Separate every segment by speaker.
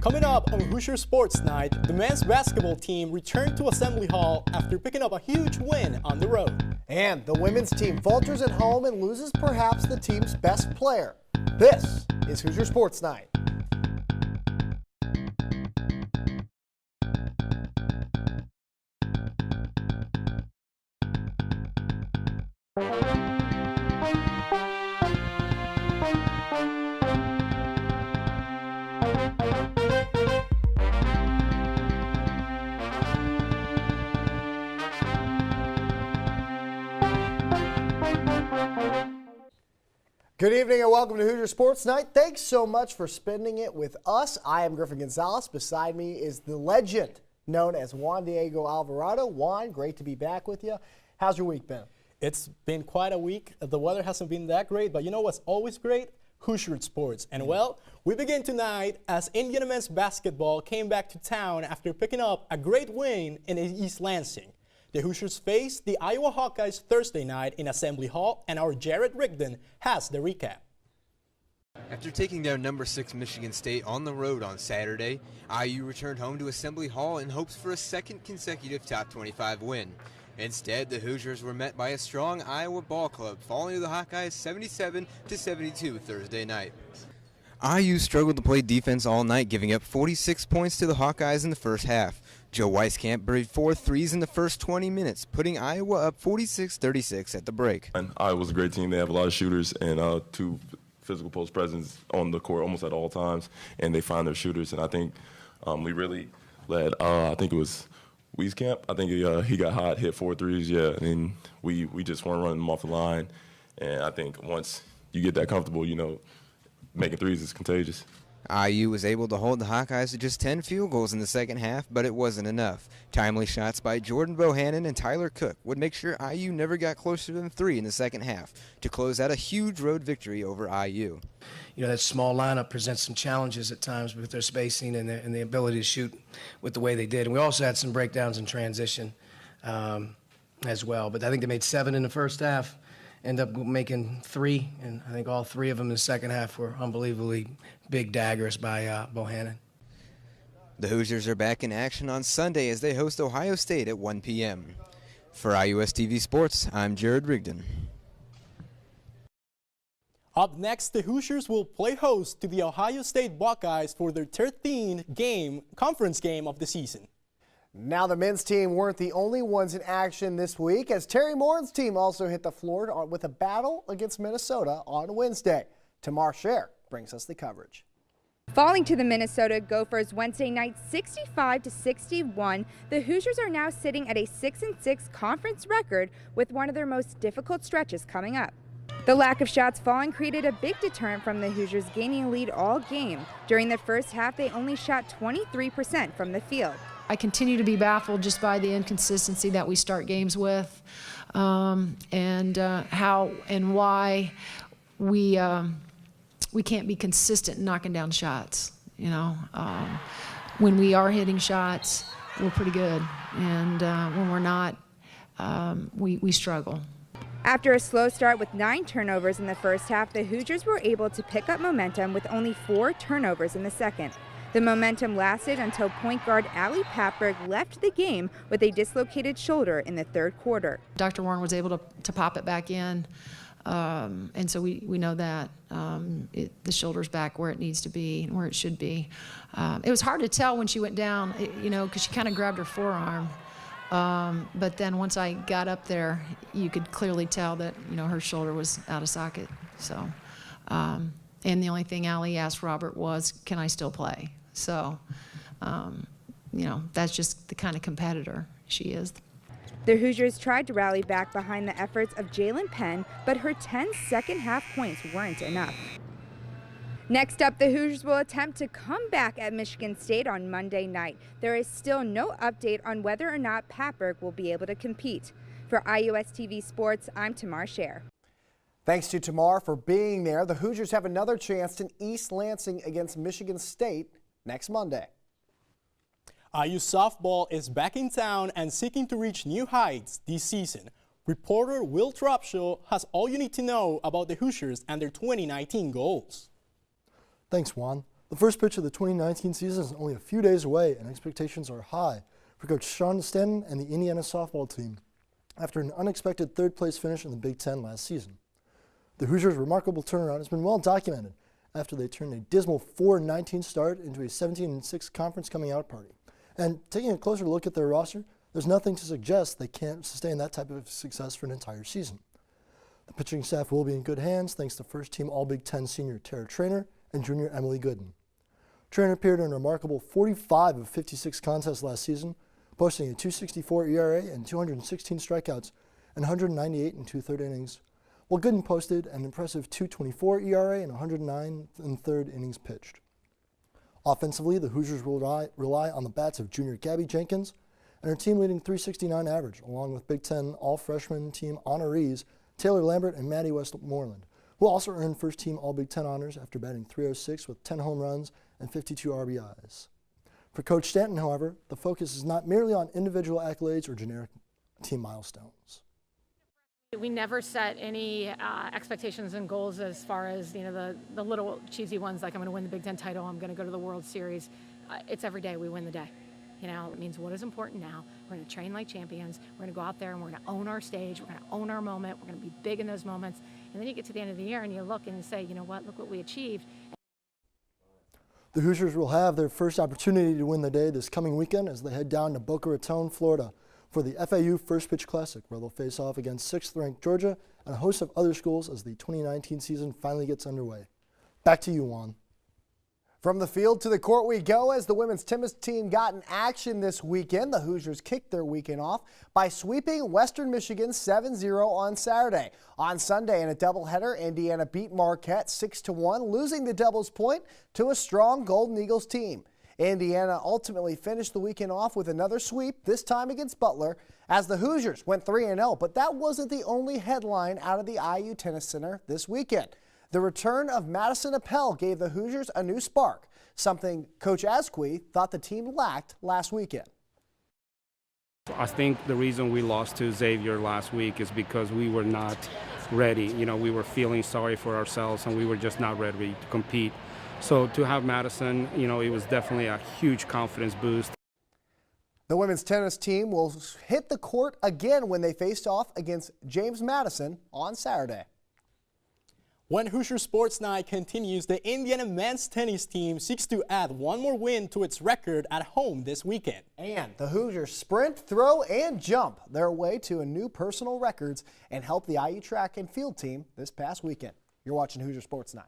Speaker 1: Coming up on Hoosier Sports Night, the men's basketball team returned to Assembly Hall after picking up a huge win on the road.
Speaker 2: And the women's team falters at home and loses perhaps the team's best player. This is Hoosier Sports Night. Good evening and welcome to Hoosier Sports Night. Thanks so much for spending it with us. I am Griffin Gonzalez. Beside me is the legend known as Juan Diego Alvarado. Juan, great to be back with you. How's your week been?
Speaker 1: It's been quite a week. The weather hasn't been that great, but you know what's always great? Hoosier Sports. And well, we begin tonight as Indiana men's basketball came back to town after picking up a great win in East Lansing. The Hoosiers faced the Iowa Hawkeyes Thursday night in Assembly Hall, and our Jared Rigdon has the recap.
Speaker 3: After taking down number 6 Michigan State on the road on Saturday, IU returned home to Assembly Hall in hopes for a second consecutive top 25 win. Instead, the Hoosiers were met by a strong Iowa ball club, falling to the Hawkeyes 77-72 Thursday night. IU struggled to play defense all night, giving up 46 points to the Hawkeyes in the first half. Joe Weiskamp buried 4 threes in the first 20 minutes, putting Iowa up 46-36 at the break.
Speaker 4: Iowa's a great team. They have a lot of shooters and 2 physical post presence on the court almost at all times, and they find their shooters. And I think we really led, I think it was Weiskamp. I think he got hot, hit 4 threes, yeah, and we just weren't running them off the line. And I think once you get that comfortable, you know, making threes is contagious.
Speaker 3: IU was able to hold the Hawkeyes to just 10 field goals in the second half, but it wasn't enough. Timely shots by Jordan Bohannon and Tyler Cook would make sure IU never got closer than 3 in the second half to close out a huge road victory over IU.
Speaker 5: You know, that small lineup presents some challenges at times with their spacing and the ability to shoot with the way they did. And we also had some breakdowns in transition as well. But I think they made 7 in the first half. End up making 3, and I think all 3 of them in the second half were unbelievably big daggers by Bohannon.
Speaker 3: The Hoosiers are back in action on Sunday as they host Ohio State at 1 p.m. For IUS TV Sports, I'm Jared Rigdon.
Speaker 1: Up next, the Hoosiers will play host to the Ohio State Buckeyes for their 13th conference game of the season.
Speaker 2: Now the men's team weren't the only ones in action this week, as Terry Morin's team also hit the floor with a battle against Minnesota on Wednesday. Tamar Scher brings us the coverage.
Speaker 6: Falling to the Minnesota Gophers Wednesday night 65-61, the Hoosiers are now sitting at a 6-6 conference record with one of their most difficult stretches coming up. The lack of shots falling created a big deterrent from the Hoosiers gaining a lead all game. During the first half, they only shot 23% from the field.
Speaker 7: I continue to be baffled just by the inconsistency that we start games with, and how and why we can't be consistent in knocking down shots. You know, when we are hitting shots, we're pretty good, and when we're not, we struggle.
Speaker 6: After a slow start with 9 turnovers in the first half, the Hoosiers were able to pick up momentum with only 4 turnovers in the second. The momentum lasted until point guard Allie Papberg left the game with a dislocated shoulder in the third quarter.
Speaker 7: Dr. Warren was able to pop it back in, and so we know that the shoulder's back where it needs to be and where it should be. It was hard to tell when she went down, you know, because she kind of grabbed her forearm. But then once I got up there, you could clearly tell that, you know, her shoulder was out of socket. So, and the only thing Allie asked Robert was, can I still play? So, you know, that's just the kind of competitor she is.
Speaker 6: The Hoosiers tried to rally back behind the efforts of Jalen Penn, but her 10 second-half points weren't enough. Next up, the Hoosiers will attempt to come back at Michigan State on Monday night. There is still no update on whether or not Papberg will be able to compete. For IUS TV Sports, I'm Tamar Scher.
Speaker 2: Thanks to Tamar for being there. The Hoosiers have another chance in East Lansing against Michigan State next Monday.
Speaker 1: IU softball is back in town and seeking to reach new heights this season. Reporter Will Trubshaw has all you need to know about the Hoosiers and their 2019 goals.
Speaker 8: Thanks, Juan. The first pitch of the 2019 season is only a few days away, and expectations are high for Coach Sean Stanton and the Indiana softball team after an unexpected third-place finish in the Big Ten last season. The Hoosiers' remarkable turnaround has been well documented after they turned a dismal 4-19 start into a 17-6 conference coming out party. And taking a closer look at their roster, there's nothing to suggest they can't sustain that type of success for an entire season. The pitching staff will be in good hands thanks to first-team All-Big Ten senior Tara Traynor and junior Emily Gooden. Traynor appeared in a remarkable 45 of 56 contests last season, posting a .264 ERA and 216 strikeouts and 198 and two-third innings, while Gooden posted an impressive .224 ERA and 109 and third innings pitched. Offensively, the Hoosiers will rely on the bats of junior Gabby Jenkins and her team-leading .369 average, along with Big Ten all-freshman team honorees Taylor Lambert and Maddie Westmoreland, who also earned first-team All-Big Ten honors after batting .306 with 10 home runs and 52 RBIs. For Coach Stanton, however, the focus is not merely on individual accolades or generic team milestones.
Speaker 9: We never set any expectations and goals as far as the little cheesy ones like I'm going to win the Big Ten title, I'm going to go to the World Series. It's every day we win the day. It means what is important now. We're going to train like champions. We're going to go out there and we're going to own our stage. We're going to own our moment. We're going to be big in those moments. And then you get to the end of the year and you look and you say, you know what, look what we achieved.
Speaker 8: The Hoosiers will have their first opportunity to win the day this coming weekend as they head down to Boca Raton, Florida for the FAU First Pitch Classic, where they'll face off against 6th-ranked Georgia and a host of other schools as the 2019 season finally gets underway. Back to you, Juan.
Speaker 2: From the field to the court we go as the women's tennis team got in action this weekend. The Hoosiers kicked their weekend off by sweeping Western Michigan 7-0 on Saturday. On Sunday in a doubleheader, Indiana beat Marquette 6-1, losing the doubles point to a strong Golden Eagles team. Indiana ultimately finished the weekend off with another sweep, this time against Butler, as the Hoosiers went 3-0. But that wasn't the only headline out of the IU Tennis Center this weekend. The return of Madison Appel gave the Hoosiers a new spark, something Coach Asqui thought the team lacked last weekend.
Speaker 10: I think the reason we lost to Xavier last week is because we were not ready. We were feeling sorry for ourselves and we were just not ready to compete. So to have Madison, it was definitely a huge confidence boost.
Speaker 2: The women's tennis team will hit the court again when they faced off against James Madison on Saturday.
Speaker 1: When Hoosier Sports Night continues, the Indiana men's tennis team seeks to add one more win to its record at home this weekend.
Speaker 2: And the Hoosiers sprint, throw, and jump their way to a new personal records and help the IU track and field team this past weekend. You're watching Hoosier Sports Night.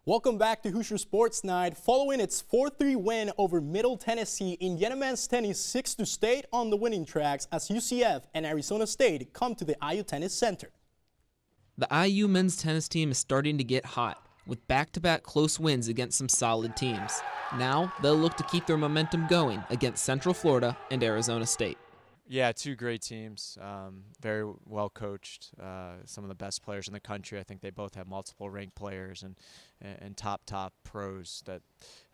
Speaker 1: Welcome back to Hoosier Sports Night. Following its 4-3 win over Middle Tennessee, Indiana men's tennis seeks to stay on the winning tracks as UCF and Arizona State come to the IU Tennis Center.
Speaker 11: The IU men's tennis team is starting to get hot, with back-to-back close wins against some solid teams. Now, they'll look to keep their momentum going against Central Florida and Arizona State.
Speaker 12: Yeah, two great teams, very well coached, some of the best players in the country. I think they both have multiple ranked players and top pros that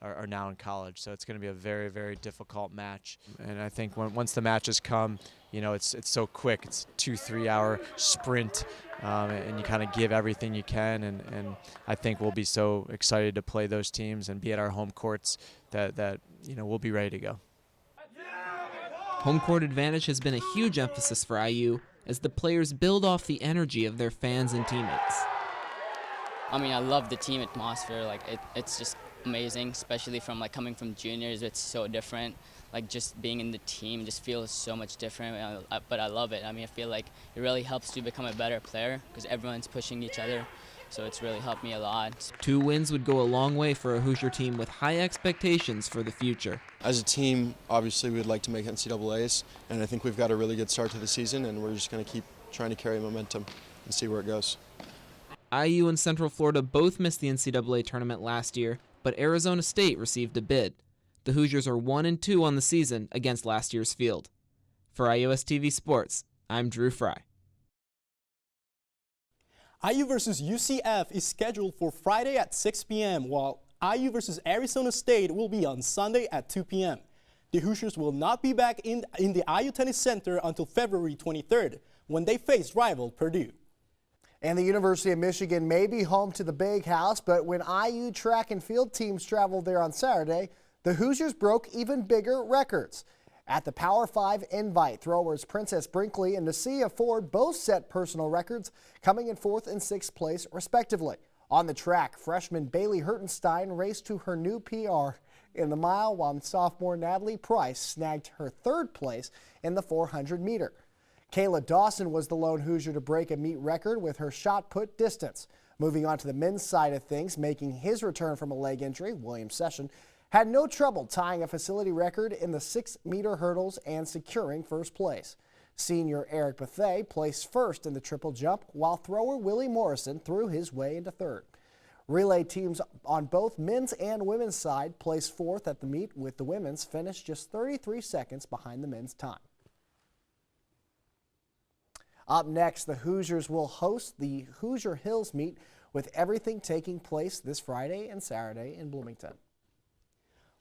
Speaker 12: are now in college. So it's going to be a very, very difficult match. And I think once the matches come, it's so quick. It's a 2-3 hour sprint, and you kind of give everything you can. And I think we'll be so excited to play those teams and be at our home courts that we'll be ready to go.
Speaker 11: Home court advantage has been a huge emphasis for IU as the players build off the energy of their fans and teammates.
Speaker 13: I mean, I love the team atmosphere. It's just amazing, especially from coming from juniors. It's so different. Just being in the team just feels so much different. But I love it. I mean, I feel like it really helps you become a better player because everyone's pushing each other. So it's really helped me a lot.
Speaker 11: 2 wins would go a long way for a Hoosier team with high expectations for the future.
Speaker 14: As a team, obviously we'd like to make NCAAs, and I think we've got a really good start to the season, and we're just going to keep trying to carry momentum and see where it goes.
Speaker 11: IU and Central Florida both missed the NCAA tournament last year, but Arizona State received a bid. The Hoosiers are 1-2 on the season against last year's field. For iUS TV Sports, I'm Drew Frey.
Speaker 1: IU versus UCF is scheduled for Friday at 6 p.m., while IU versus Arizona State will be on Sunday at 2 p.m. The Hoosiers will not be back in the IU Tennis Center until February 23rd, when they face rival Purdue.
Speaker 2: And the University of Michigan may be home to the Big House, but when IU track and field teams traveled there on Saturday, the Hoosiers broke even bigger records. At the Power 5 Invite, throwers Princess Brinkley and Nasia Ford both set personal records, coming in 4th and 6th place, respectively. On the track, freshman Bailey Hertenstein raced to her new PR in the mile, while sophomore Natalie Price snagged her 3rd place in the 400-meter. Kayla Dawson was the lone Hoosier to break a meet record with her shot put distance. Moving on to the men's side of things, making his return from a leg injury, William Session had no trouble tying a facility record in the 6-meter hurdles and securing first place. Senior Eric Bethea placed first in the triple jump, while thrower Willie Morrison threw his way into 3rd. Relay teams on both men's and women's side placed 4th at the meet, with the women's finish just 33 seconds behind the men's time. Up next, the Hoosiers will host the Hoosier Hills meet, with everything taking place this Friday and Saturday in Bloomington.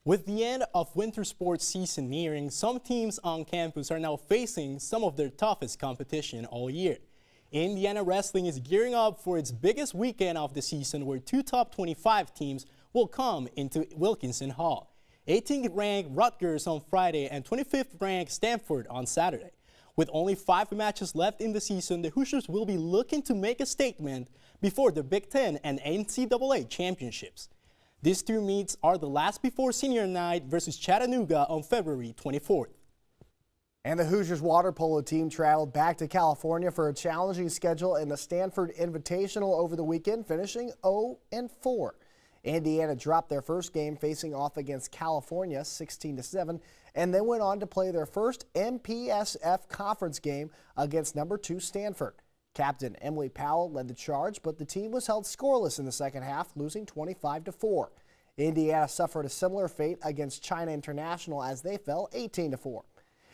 Speaker 1: With the end of winter sports season nearing, some teams on campus are now facing some of their toughest competition all year. Indiana Wrestling is gearing up for its biggest weekend of the season, where 2 top 25 teams will come into Wilkinson Hall. 18th ranked Rutgers on Friday and 25th ranked Stanford on Saturday. With only 5 matches left in the season, the Hoosiers will be looking to make a statement before the Big Ten and NCAA championships. These 2 meets are the last before senior night versus Chattanooga on February 24th.
Speaker 2: And the Hoosiers water polo team traveled back to California for a challenging schedule in the Stanford Invitational over the weekend, finishing 0-4. Indiana dropped their first game facing off against California 16-7, and then went on to play their first MPSF conference game against number 2 Stanford. Captain Emily Powell led the charge, but the team was held scoreless in the second half, losing 25-4. Indiana suffered a similar fate against China International as they fell 18-4.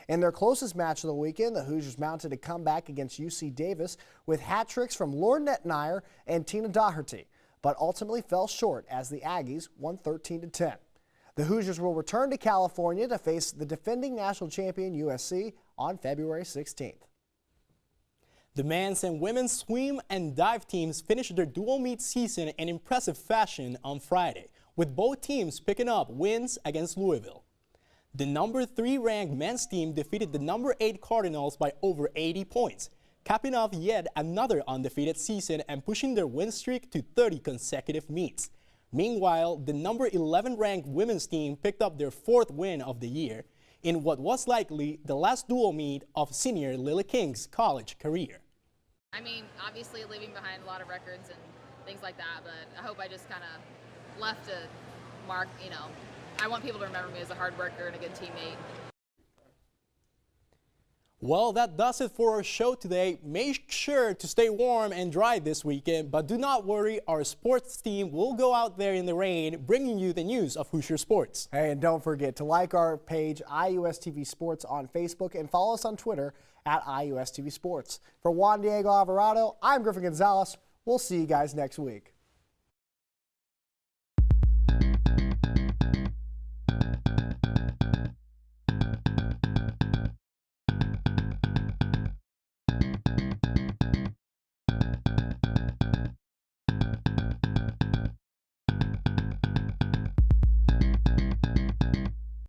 Speaker 2: In their closest match of the weekend, the Hoosiers mounted a comeback against UC Davis with hat tricks from Lauren Nettenmeyer and Tina Doherty, but ultimately fell short as the Aggies won 13-10. The Hoosiers will return to California to face the defending national champion USC on February 16th.
Speaker 1: The men's and women's swim and dive teams finished their dual meet season in impressive fashion on Friday, with both teams picking up wins against Louisville. The number 3 ranked men's team defeated the number 8 Cardinals by over 80 points, capping off yet another undefeated season and pushing their win streak to 30 consecutive meets. Meanwhile, the number 11 ranked women's team picked up their 4th win of the year in what was likely the last dual meet of senior Lily King's college career.
Speaker 15: I mean, obviously leaving behind a lot of records and things like that, but I hope I just kind of left a mark, you know. I want people to remember me as a hard worker and a good teammate.
Speaker 1: Well, that does it for our show today. Make sure to stay warm and dry this weekend, but do not worry, our sports team will go out there in the rain, bringing you the news of Hoosier sports.
Speaker 2: Hey, and don't forget to like our page, iUS TV Sports, on Facebook, and follow us on Twitter at iUS TV Sports. For Juan Diego Alvarado, I'm Griffin Gonzalez. We'll see you guys next week.